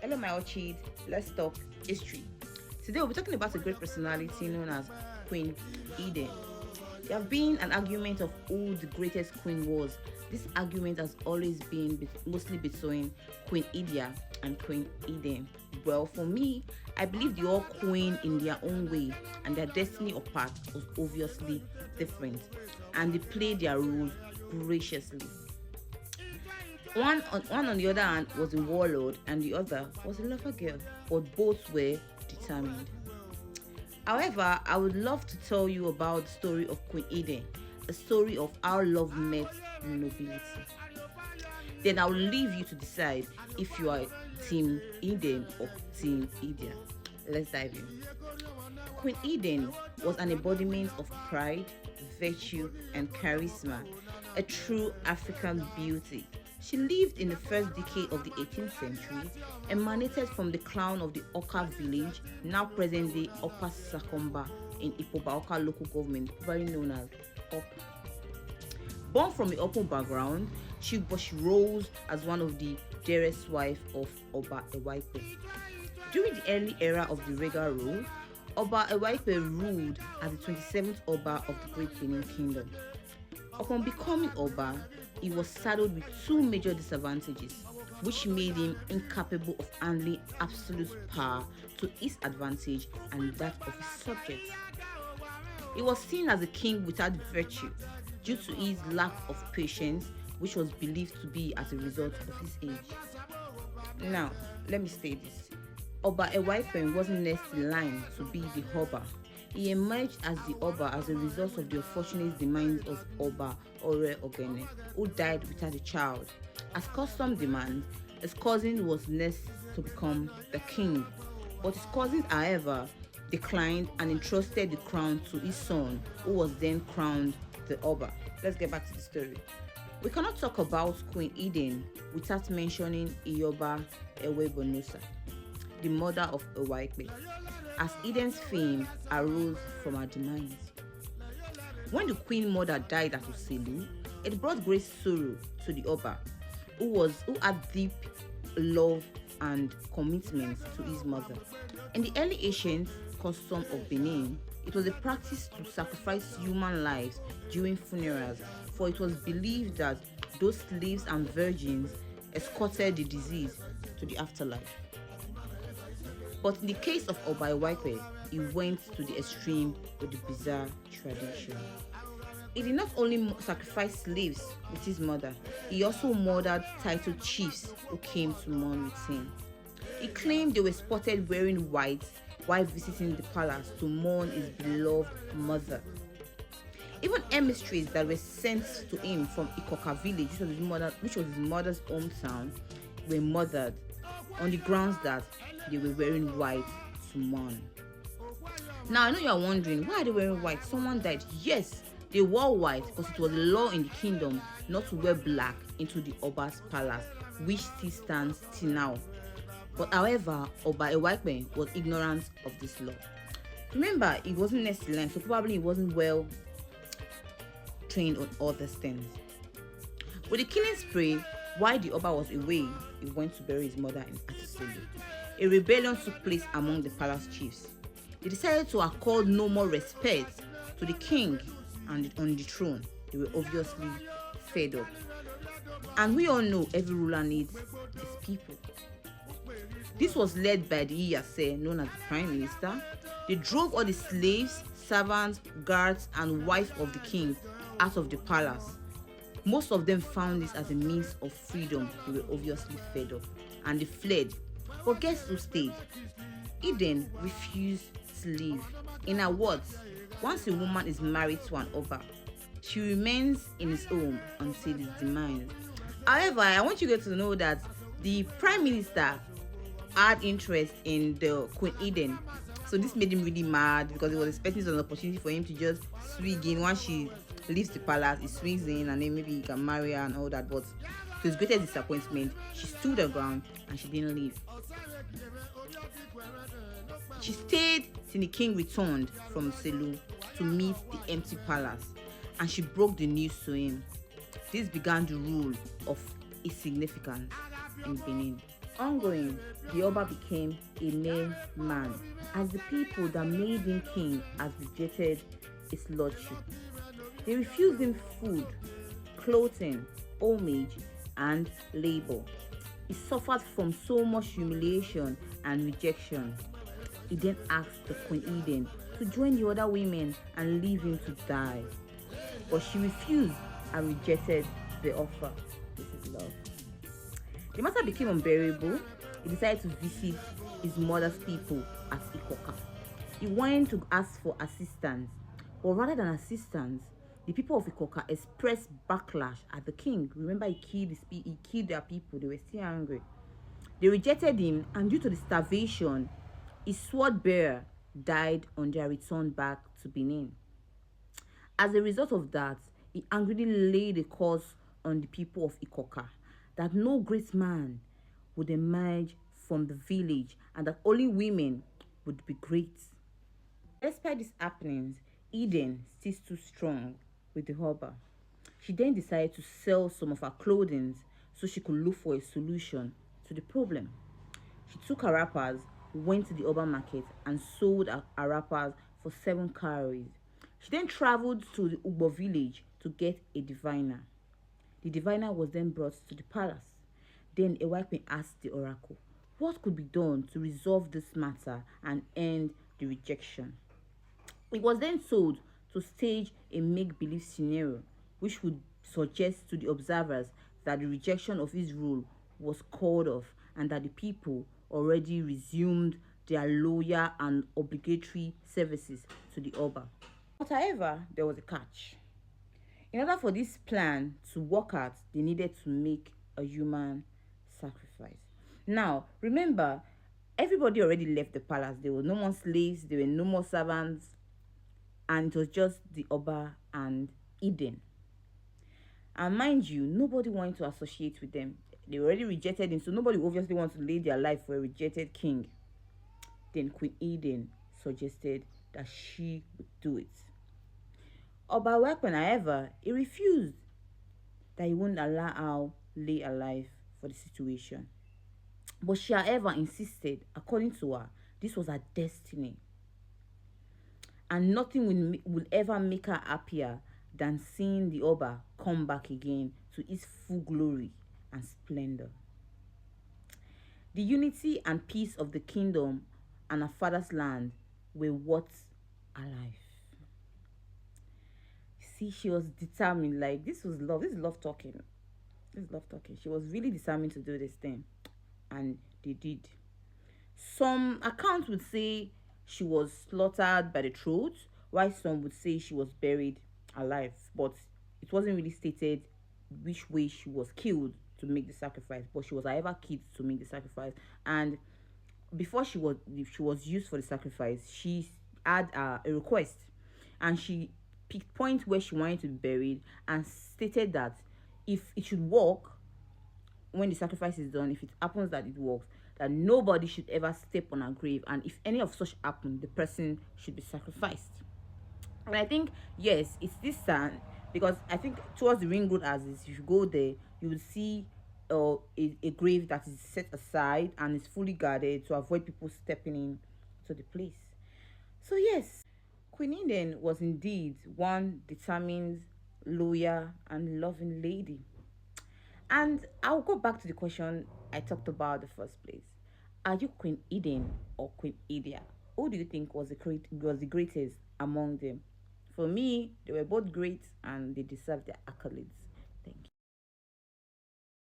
Hello, my orchid. Let's talk history. Today, we'll be talking about a great personality known as Queen IDEN. There have been an argument of who the greatest queen was. This argument has always been mostly between Queen Idia and Queen IDEN. Well, for me, I believe they all queen in their own way, and their destiny or path was obviously different, and they played their role graciously. One on the other hand was a warlord, and the other was a lover girl, but both were determined. However, I would love to tell you about the story of Queen Eden, a story of how love met nobility. Then I will leave you to decide if you are Team Eden or Team Idia. Let's dive in. Queen Eden was an embodiment of pride, virtue, and charisma, a true African beauty. She lived in the first decade of the 18th century, emanated from the clan of the Oka village, now present-day Upper Sakomba in Ipoba Oka local government, popularly known as Oka. Born from a open background, she rose as one of the dearest wife of Oba Ewaipe. During the early era of the regal rule, Oba Ewaipe ruled as the 27th Oba of the Great Benin Kingdom. Upon becoming Oba, he was saddled with two major disadvantages, which made him incapable of handling absolute power to his advantage and that of his subjects. He was seen as a king without virtue due to his lack of patience, which was believed to be as a result of his age. Now, let me say this. Oba Ewaipen wasn't next in line to be the Oba. He emerged as the Oba as a result of the unfortunate demise of Oba Ore Ogene, who died without a child. As custom demands, his cousin was next to become the king, but his cousin, however, declined and entrusted the crown to his son, who was then crowned the Oba. Let's get back to the story. We cannot talk about Queen Eden without mentioning Iyoba Ewebonusa, the mother of Ewaipe, as Eden's fame arose from her demise. When the queen mother died at Uselu, it brought great sorrow to the Oba, who had deep love and commitment to his mother. In the early ancient custom of Benin, it was a practice to sacrifice human lives during funerals, for it was believed that those slaves and virgins escorted the deceased to the afterlife. But in the case of Oba Ewaipe, he went to the extreme with the bizarre tradition. He did not only sacrifice slaves with his mother, he also murdered titled chiefs who came to mourn with him. He claimed they were spotted wearing white while visiting the palace to mourn his beloved mother. Even emissaries that were sent to him from Ikoka village, which was his mother's hometown, were murdered on the grounds that they were wearing white to mourn. Now I know you are wondering, why are they wearing white? Someone died. Yes, they wore white because it was a law in the kingdom not to wear black into the Oba's palace, which still stands till now. But however, Oba Ewaipe was ignorant of this law. Remember, he wasn't next in line, so probably he wasn't well trained on all these things. With the killing spree, while the Oba was away, he went to bury his mother in Atiselu. A rebellion took place among the palace chiefs. They decided to accord no more respect to the king and on the throne. They were obviously fed up. And we all know every ruler needs his people. This was led by the Iyase, known as the Prime Minister. They drove all the slaves, servants, guards, and wife of the king out of the palace. Most of them found this as a means of freedom. They were obviously fed up and they fled. But guess who stayed? Eden refused to leave. In her words, once a woman is married to an Oba, she remains in his home until his demise. However, I want you guys to know that the Prime Minister had interest in the Queen Eden. So this made him really mad because he was expecting an opportunity for him to just swing in. Once she leaves the palace, he swings in and then maybe he can marry her and all that. But to his greatest disappointment, she stood her ground and she didn't leave. She stayed till the king returned from Selu to meet the empty palace, and she broke the news to him. This began the rule of insignificance in Benin. Ongoing, the Oba became a mere man, as the people that made him king has rejected his lordship. They refused him food, clothing, homage, and labor. He suffered from so much humiliation and rejection. He then asked the Queen Eden to join the other women and leave him to die. But she refused and rejected the offer. This is love. The matter became unbearable. He decided to visit his mother's people at Ikoka. He went to ask for assistance, but rather than assistance, the people of Ikoka expressed backlash at the king. Remember, he killed their people. They were still angry. They rejected him, and due to the starvation, his sword bearer died on their return back to Benin. As a result of that, he angrily laid a curse on the people of Ikoka that no great man would emerge from the village and that only women would be great. Despite these happenings, Eden still stood strong with the harbor. She then decided to sell some of her clothing so she could look for a solution to the problem. She took her wrappers, went to the urban market, and sold her wrappers for 7 cowries. She then traveled to the Ugbo village to get a diviner. The diviner was then brought to the palace. Then a white queen asked the oracle what could be done to resolve this matter and end the rejection. It was then told to stage a make-believe scenario which would suggest to the observers that the rejection of his rule was called off and that the people already resumed their loyal and obligatory services to the Oba. But however, there was a catch. In order for this plan to work out, they needed to make a human sacrifice. Now, remember, everybody already left the palace. There were no more slaves, there were no more servants, and it was just the Oba and Eden. And mind you, nobody wanted to associate with them. They already rejected him, so nobody obviously wants to lay their life for a rejected king. Then Queen Eden suggested that she would do it. Oba Wekwen, however, he refused, that he wouldn't allow her lay her life for the situation. But she, however, insisted, according to her, this was her destiny. And nothing will ever make her happier than seeing the Oba come back again to his full glory and splendor. The unity and peace of the kingdom and her father's land were what her life. See, she was determined. Like, this was love. This is love talking. This is love talking. She was really determined to do this thing. And they did. Some accounts would say she was slaughtered by the throat, while some would say she was buried alive. But it wasn't really stated which way she was killed to make the sacrifice. But she was, however, killed to make the sacrifice. And before she was used for the sacrifice, she had a request. And she picked point where she wanted to be buried and stated that if it should work, when the sacrifice is done, if it happens that it works, that nobody should ever step on her grave, and if any of such happen, the person should be sacrificed. And I think, yes, it's this sand, because I think towards the ring road, as is, if you go there, you will see a grave that is set aside and is fully guarded to avoid people stepping in to the place. So yes, Queen Eden was indeed one determined, loyal, and loving lady. And I'll go back to the question I talked about in the first place. Are you Queen Eden or Queen Idia? Who do you think was the greatest among them? For me, they were both great and they deserve their accolades.